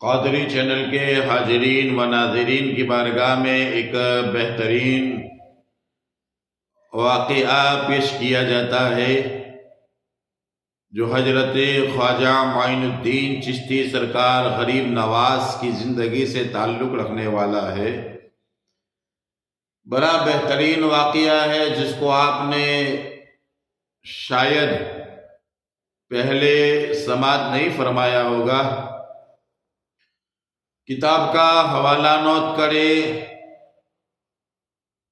Qadri channel کے حاضرین و ناظرین کی بارگاہ میں ایک بہترین واقعہ پیش کیا جاتا ہے جو حضرت خواجہ معین الدین چشتی سرکار غریب نواز کی زندگی سے تعلق رکھنے والا ہے۔ بڑا بہترین واقعہ ہے جس کو آپ نے شاید پہلے سماعت نہیں فرمایا ہوگا۔ کتاب کا حوالہ نوٹ کرے۔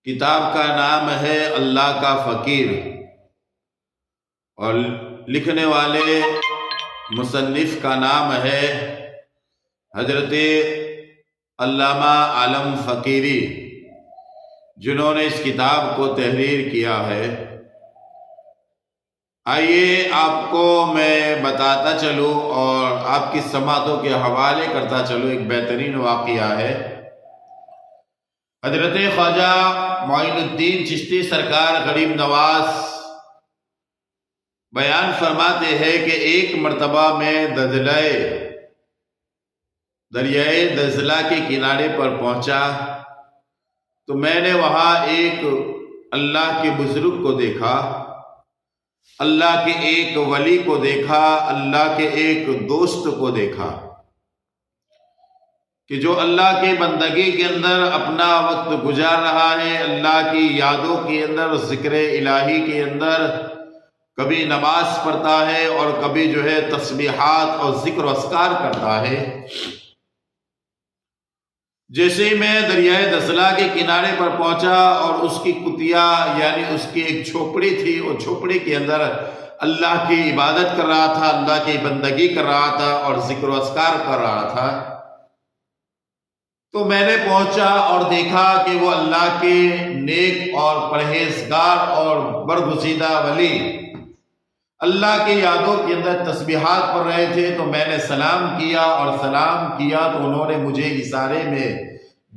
کتاب کا نام ہے اللہ کا فقیر اور لکھنے والے مصنف کا نام ہے حضرت علامہ عالم فقیری، جنہوں نے اس کتاب کو تحریر کیا ہے۔ آئیے آپ کو میں بتاتا چلوں اور آپ کی سماعتوں کے حوالے کرتا چلوں۔ ایک بہترین واقعہ ہے۔ حضرت خواجہ معین الدین چشتی سرکار غریب نواز بیان فرماتے ہیں کہ ایک مرتبہ میں دریائے دجلہ کے کنارے پر پہنچا تو میں نے وہاں ایک اللہ کے بزرگ کو دیکھا، اللہ کے ایک ولی کو دیکھا، اللہ کے ایک دوست کو دیکھا کہ جو اللہ کی بندگی کے اندر اپنا وقت گزار رہا ہے، اللہ کی یادوں کے اندر، ذکر الہی کے اندر کبھی نماز پڑھتا ہے اور کبھی تسبیحات اور ذکر و اذکار کرتا ہے۔ جیسے ہی میں دریائے دجلہ کے کنارے پر پہنچا اور اس کی کتیا یعنی اس کی ایک جھوپڑی تھی، وہ جھوپڑی کے اندر اللہ کی عبادت کر رہا تھا، اللہ کی بندگی کر رہا تھا اور ذکر و اذکار کر رہا تھا، تو میں نے پہنچا اور دیکھا کہ وہ اللہ کے نیک اور پرہیزگار اور برگزیدہ ولی اللہ کی یادوں کے اندر تسبیحات پڑھ رہے تھے۔ تو میں نے سلام کیا اور سلام کیا تو انہوں نے مجھے اشارے میں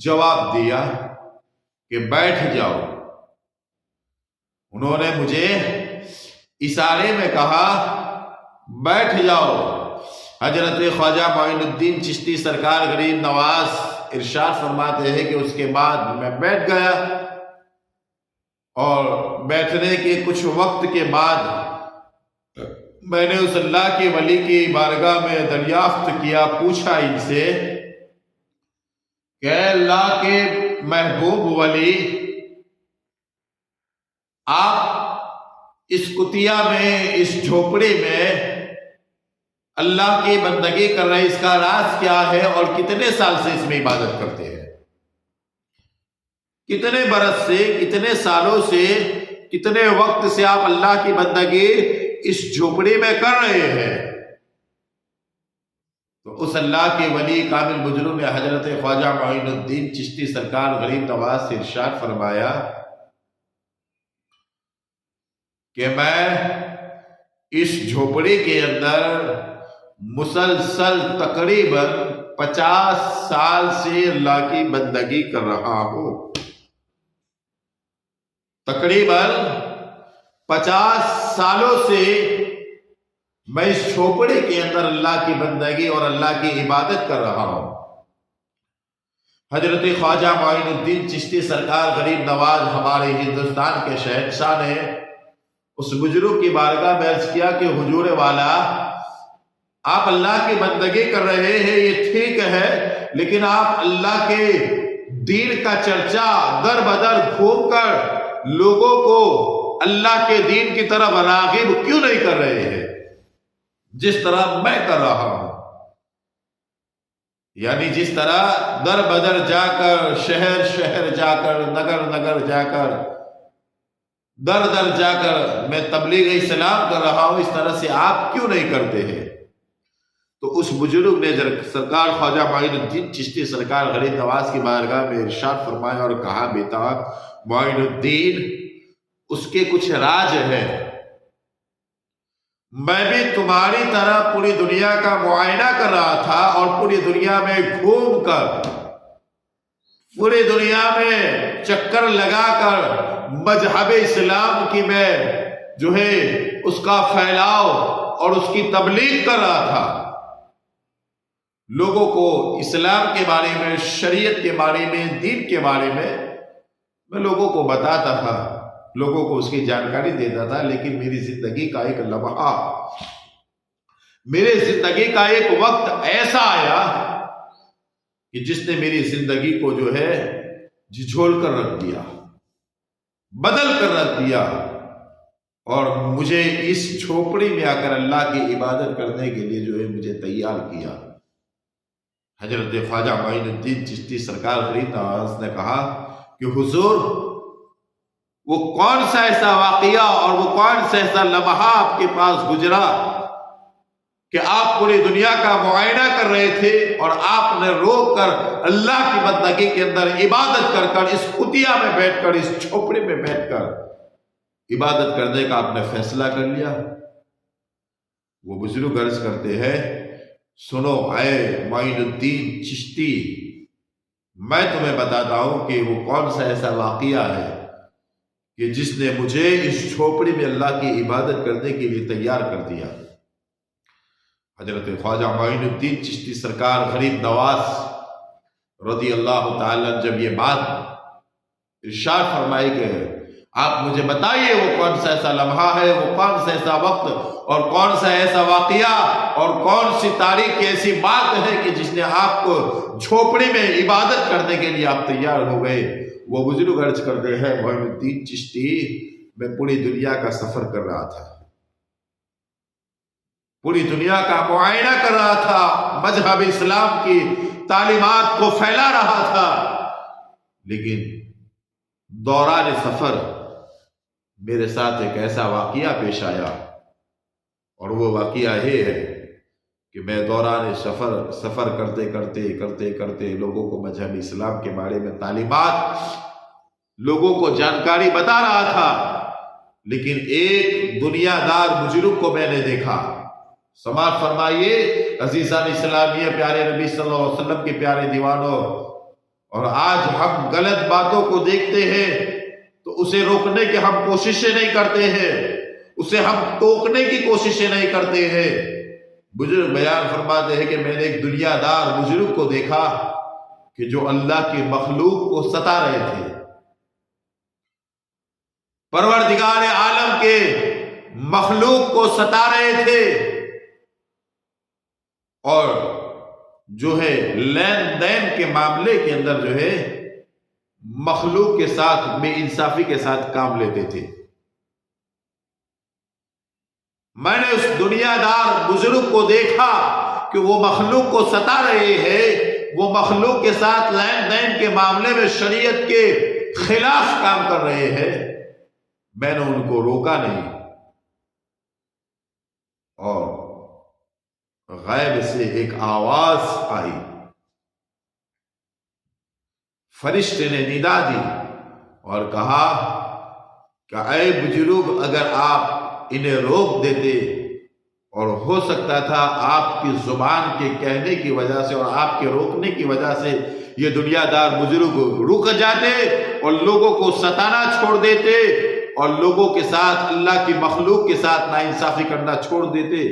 جواب دیا کہ بیٹھ جاؤ۔ انہوں نے مجھے اشارے میں کہا بیٹھ جاؤ۔ حضرت خواجہ معین الدین چشتی سرکار غریب نواز ارشاد فرماتے ہیں کہ اس کے بعد میں بیٹھ گیا اور بیٹھنے کے کچھ وقت کے بعد میں نے اس اللہ کے ولی کی بارگاہ میں دریافت کیا، پوچھا ان سے کہ اے اللہ کے محبوب ولی، آپ اس کتیا میں، اس جھوپڑی میں اللہ کی بندگی کر رہے ہیں، اس کا راز کیا ہے اور کتنے سال سے اس میں عبادت کرتے ہیں؟ کتنے برس سے، کتنے سالوں سے، کتنے وقت سے آپ اللہ کی بندگی اس جھوپڑی میں کر رہے ہیں؟ تو اس اللہ کے ولی کامل بزرگ نے حضرت خواجہ معین الدین چشتی سرکار غریب نواز سے ارشاد فرمایا کہ میں اس جھوپڑی کے اندر مسلسل تقریباً 50 سال سے اللہ کی بندگی کر رہا ہوں۔ تقریباً 50 سالوں سے میں اس جھوپڑی کے اندر اللہ کی بندگی اور اللہ کی عبادت کر رہا ہوں۔ حضرت خواجہ معین الدین چشتی سرکار غریب نواز ہمارے ہندوستان کے شہنشاہ نے اس بزرگ کی بارگاہ میں عرض کیا کہ حضور والا، آپ اللہ کی بندگی کر رہے ہیں، یہ ٹھیک ہے، لیکن آپ اللہ کے دین کا چرچا در بدر گھوم کر لوگوں کو اللہ کے دین کی طرف راغب کیوں نہیں کر رہے ہیں جس طرح میں کر رہا ہوں؟ یعنی جس طرح در بدر جا کر، شہر شہر جا کر، نگر نگر جا کر، در در جا کر میں تبلیغ اسلام کر رہا ہوں، اس طرح سے آپ کیوں نہیں کرتے ہیں؟ تو اس بزرگ نے سرکار خواجہ معین الدین چشتی سرکار غریب نواز کی بارگاہ میں ارشاد فرمایا اور کہا بیٹا معین الدین، اس کے کچھ راز ہے۔ میں بھی تمہاری طرح پوری دنیا کا معائنہ کر رہا تھا اور پوری دنیا میں گھوم کر، پوری دنیا میں چکر لگا کر مذہب اسلام کی میں اس کا پھیلاؤ اور اس کی تبلیغ کر رہا تھا۔ لوگوں کو اسلام کے بارے میں، شریعت کے بارے میں، دین کے بارے میں لوگوں کو بتاتا تھا، لوگوں کو اس کی جانکاری دیتا تھا، لیکن میری زندگی کا ایک لمحہ، میرے زندگی کا ایک وقت ایسا آیا کہ جس نے میری زندگی کو جو ہے جھنجھوڑ کر رکھ دیا، بدل کر رکھ دیا، اور مجھے اس جھوپڑی میں آ کر اللہ کی عبادت کرنے کے لیے جو ہے مجھے تیار کیا۔ حضرت خواجہ معین الدین چشتی سرکار غریب نواز نے کہا کہ حضور، وہ کون سا ایسا واقعہ اور وہ کون سا ایسا لمحہ آپ کے پاس گزرا کہ آپ پوری دنیا کا معائنہ کر رہے تھے اور آپ نے روک کر اللہ کی بندگی کے اندر عبادت کر اس کتیا میں بیٹھ کر، اس جھوپڑی میں بیٹھ کر عبادت کرنے کا آپ نے فیصلہ کر لیا؟ وہ بزرگ عرض کرتے ہیں، سنو اے معین الدین چشتی، میں تمہیں بتاتا ہوں کہ وہ کون سا ایسا واقعہ ہے کہ جس نے مجھے اس جھوپڑی میں اللہ کی عبادت کرنے کے لیے تیار کر دیا۔ حضرت خواجہ معین الدین چشتی سرکار غریب نواز رضی اللہ تعالیٰ جب یہ بات ارشاد فرمائی کہ آپ مجھے بتائیے وہ کون سا ایسا لمحہ ہے، وہ کون سا ایسا وقت اور کون سا ایسا واقعہ اور کون سی تاریخ کی ایسی بات ہے کہ جس نے آپ کو جھوپڑی میں عبادت کرنے کے لیے آپ تیار ہو گئے؟ وہ بزرگ عرض کرتے ہیں، معین الدین چشتی، میں پوری دنیا کا سفر کر رہا تھا، پوری دنیا کا معائنہ کر رہا تھا، مذہب اسلام کی تعلیمات کو پھیلا رہا تھا، لیکن دوران سفر میرے ساتھ ایک ایسا واقعہ پیش آیا، اور وہ واقعہ یہ ہے کہ میں دوران سفر کرتے لوگوں کو مذہب اسلام کے بارے میں تعلیمات، لوگوں کو جانکاری بتا رہا تھا، لیکن ایک دنیا دار بزرگ کو میں نے دیکھا۔ سماعت فرمائیے عزیزان اسلامیہ، پیارے نبی صلی اللہ علیہ وسلم کے پیارے دیوانوں، اور آج ہم غلط باتوں کو دیکھتے ہیں تو اسے روکنے کی ہم کوششیں نہیں کرتے ہیں، اسے ہم ٹوکنے کی کوششیں نہیں کرتے ہیں۔ بزرگ بیان فرماتے ہیں کہ میں نے ایک دنیا دار بزرگ کو دیکھا کہ جو اللہ کی مخلوق کو ستا رہے تھے، پروردگار عالم کے مخلوق کو ستا رہے تھے، اور جو ہے لین دین کے معاملے کے اندر جو ہے مخلوق کے ساتھ بے انصافی کے ساتھ کام لیتے تھے۔ میں نے اس دنیا دار بزرگ کو دیکھا کہ وہ مخلوق کو ستا رہے ہیں، وہ مخلوق کے ساتھ لین دین کے معاملے میں شریعت کے خلاف کام کر رہے ہیں۔ میں نے ان کو روکا نہیں، اور غیب سے ایک آواز آئی، فرشتے نے ندا دی اور کہا کہ اے بزرگ، اگر آپ انہیں روک دیتے، اور ہو سکتا تھا آپ کی زبان کے کہنے کی وجہ سے اور آپ کے روکنے کی وجہ سے یہ دنیا دار بزرگ رک جاتے اور لوگوں کو ستانا چھوڑ دیتے اور لوگوں کے ساتھ، اللہ کی مخلوق کے ساتھ ناانصافی کرنا چھوڑ دیتے،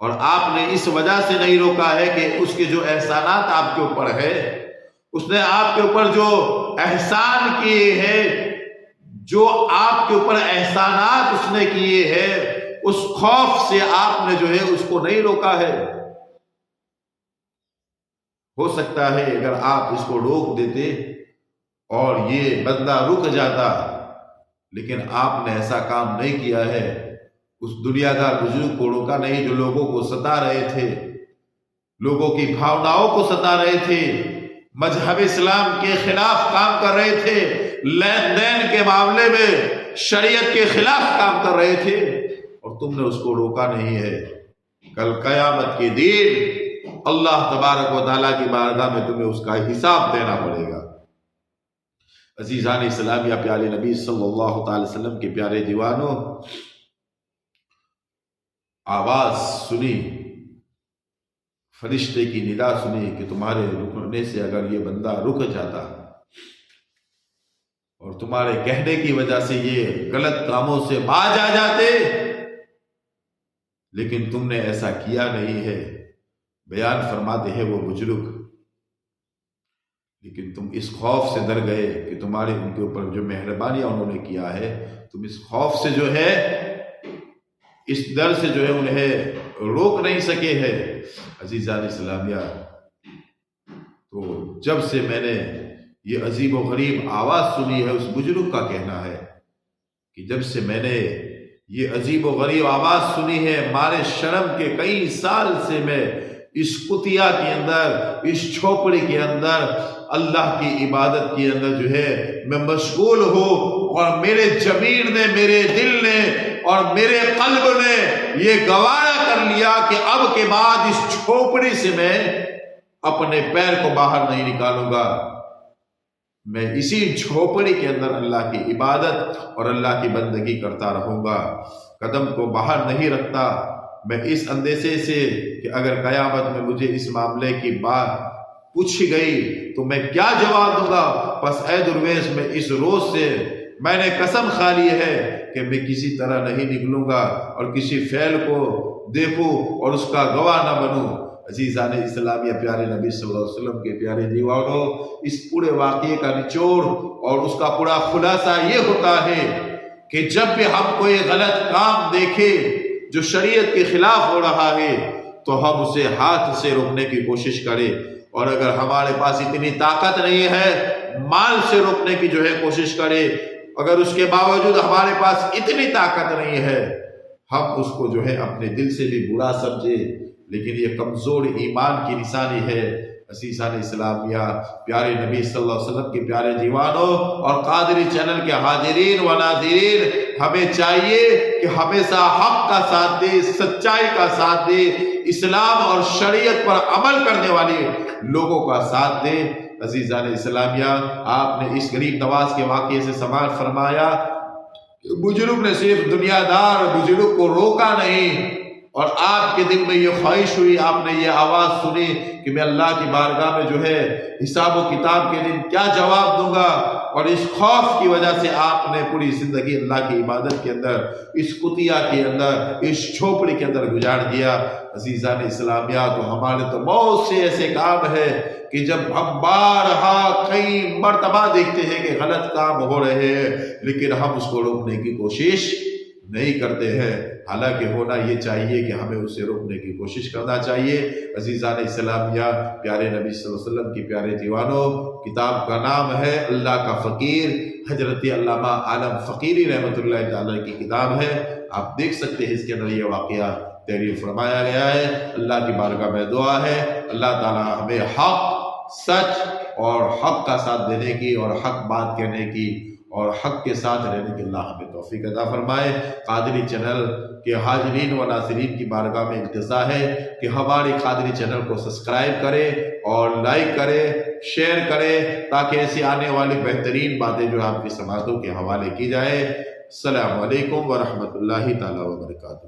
اور آپ نے اس وجہ سے نہیں روکا ہے کہ اس کے جو احسانات آپ کے اوپر ہے، اس نے آپ کے اوپر جو احسان کیے ہیں، جو آپ کے اوپر احسانات اس نے کیے ہیں، اس خوف سے آپ نے جو ہے اس کو نہیں روکا ہے۔ ہو سکتا ہے اگر آپ اس کو روک دیتے اور یہ بندہ رک جاتا، لیکن آپ نے ایسا کام نہیں کیا ہے۔ اس دنیا دار بزرگ کو روکا نہیں جو لوگوں کو ستا رہے تھے، لوگوں کی بھاوناؤں کو ستا رہے تھے، مذہب اسلام کے خلاف کام کر رہے تھے، لین دین کے معاملے میں شریعت کے خلاف کام کر رہے تھے، اور تم نے اس کو روکا نہیں ہے۔ کل قیامت کے دن اللہ تبارک و تعالیٰ کی بارگاہ میں تمہیں اس کا حساب دینا پڑے گا۔ عزیزان اسلامیہ، پیارے نبی صلی اللہ تعالی وسلم کے پیارے دیوانوں، آواز سنی، فرشتے کی ندا سنی کہ تمہارے رکنے سے اگر یہ بندہ رک جاتا اور تمہارے کہنے کی وجہ سے یہ غلط کاموں سے باز آ جاتے، لیکن تم نے ایسا کیا نہیں ہے۔ بیان فرماتے ہیں وہ بزرگ، لیکن تم اس خوف سے ڈر گئے کہ تمہارے ان کے اوپر جو مہربانیاں انہوں نے کیا ہے، تم اس خوف سے جو ہے، اس ڈر سے جو ہے انہیں روک نہیں سکے ہیں۔ عزیزان اسلامیہ، تو جب سے میں نے یہ عجیب و غریب آواز سنی ہے، اس بزرگ کا کہنا ہے کہ جب سے میں نے یہ عجیب و غریب آواز سنی ہے، مارے شرم کے کئی سال سے میں اس کتیا کے اندر، اس چھوپڑی کے اندر اللہ کی عبادت کے اندر جو ہے میں مشغول ہوں، اور میرے ضمیر نے، میرے دل نے اور میرے قلب نے یہ گوارا کر لیا کہ اب کے بعد اس چھوپڑی سے میں اپنے پیر کو باہر نہیں نکالوں گا، میں اسی جھوپڑی کے اندر اللہ کی عبادت اور اللہ کی بندگی کرتا رہوں گا، قدم کو باہر نہیں رکھتا۔ میں اس اندیشے سے کہ اگر قیامت میں مجھے اس معاملے کی بات پوچھی گئی تو میں کیا جواب دوں گا، پس اے درویش میں اس روز سے میں نے قسم کھا لی ہے کہ میں کسی طرح نہیں نکلوں گا اور کسی فعل کو دیکھوں اور اس کا گواہ نہ بنوں۔ عزیزان اسلامیہ، پیارے نبی صلی اللہ علیہ وسلم کے پیارے دیوانوں، اس پورے واقعے کا نچوڑ اور اس کا پورا خلاصہ یہ ہوتا ہے کہ جب بھی ہم کوئی غلط کام دیکھیں جو شریعت کے خلاف ہو رہا ہے تو ہم اسے ہاتھ سے روکنے کی کوشش کریں، اور اگر ہمارے پاس اتنی طاقت نہیں ہے مال سے روکنے کی جو ہے کوشش کریں، اگر اس کے باوجود ہمارے پاس اتنی طاقت نہیں ہے ہم اس کو جو ہے اپنے دل سے بھی برا سمجھیں، لیکن یہ کمزور ایمان کی نشانی ہے۔ عزیزان اسلامیہ، پیارے نبی صلی اللہ علیہ وسلم کے پیارے دیوانوں اور قادری چینل کے حاضرین و ناظرین، ہمیں چاہیے کہ ہمیشہ حق کا ساتھ دے، سچائی کا ساتھ دے، اسلام اور شریعت پر عمل کرنے والے لوگوں کا ساتھ دے۔ عزیزان اسلامیہ، آپ نے اس غریب نواز کے واقعے سے سماعت فرمایا، بزرگ نے صرف دنیا دار بزرگ کو روکا نہیں، اور آپ کے دل میں یہ خواہش ہوئی، آپ نے یہ آواز سنی کہ میں اللہ کی بارگاہ میں جو ہے حساب و کتاب کے دن کیا جواب دوں گا، اور اس خوف کی وجہ سے آپ نے پوری زندگی اللہ کی عبادت کے اندر، اس کتیا کے اندر، اس چھوپڑی کے اندر گزار دیا۔ عزیزان اسلامیہ، تو ہمارے تو بہت سے ایسے کام ہیں کہ جب ہم بارہا کئی مرتبہ دیکھتے ہیں کہ غلط کام ہو رہے ہیں لیکن ہم اس کو روکنے کی کوشش نہیں کرتے ہیں، حالانکہ ہونا یہ چاہیے کہ ہمیں اسے روکنے کی کوشش کرنا چاہیے۔ عزیزان اسلامیہ، پیارے نبی صلی اللہ علیہ وسلم کی پیارے دیوانوں، کتاب کا نام ہے اللہ کا فقیر، حضرت علامہ عالم فقیری رحمۃ اللہ تعالی کی کتاب ہے، آپ دیکھ سکتے ہیں اس کے اندر یہ واقعہ تحریر فرمایا گیا ہے۔ اللہ کی بارگاہ میں دعا ہے اللہ تعالی ہمیں حق، سچ اور حق کا ساتھ دینے کی اور حق بات کہنے کی اور حق کے ساتھ رہنے کی اللہ ہمیں توفیق عطا فرمائے۔ قادری چینل کے حاضرین و ناظرین کی بارگاہ میں التجا ہے کہ ہمارے قادری چینل کو سبسکرائب کرے اور لائک کرے، شیئر کرے، تاکہ ایسی آنے والی بہترین باتیں جو آپ کی سماعتوں کے حوالے کی جائے۔ السلام علیکم ورحمۃ اللہ تعالی وبرکاتہ۔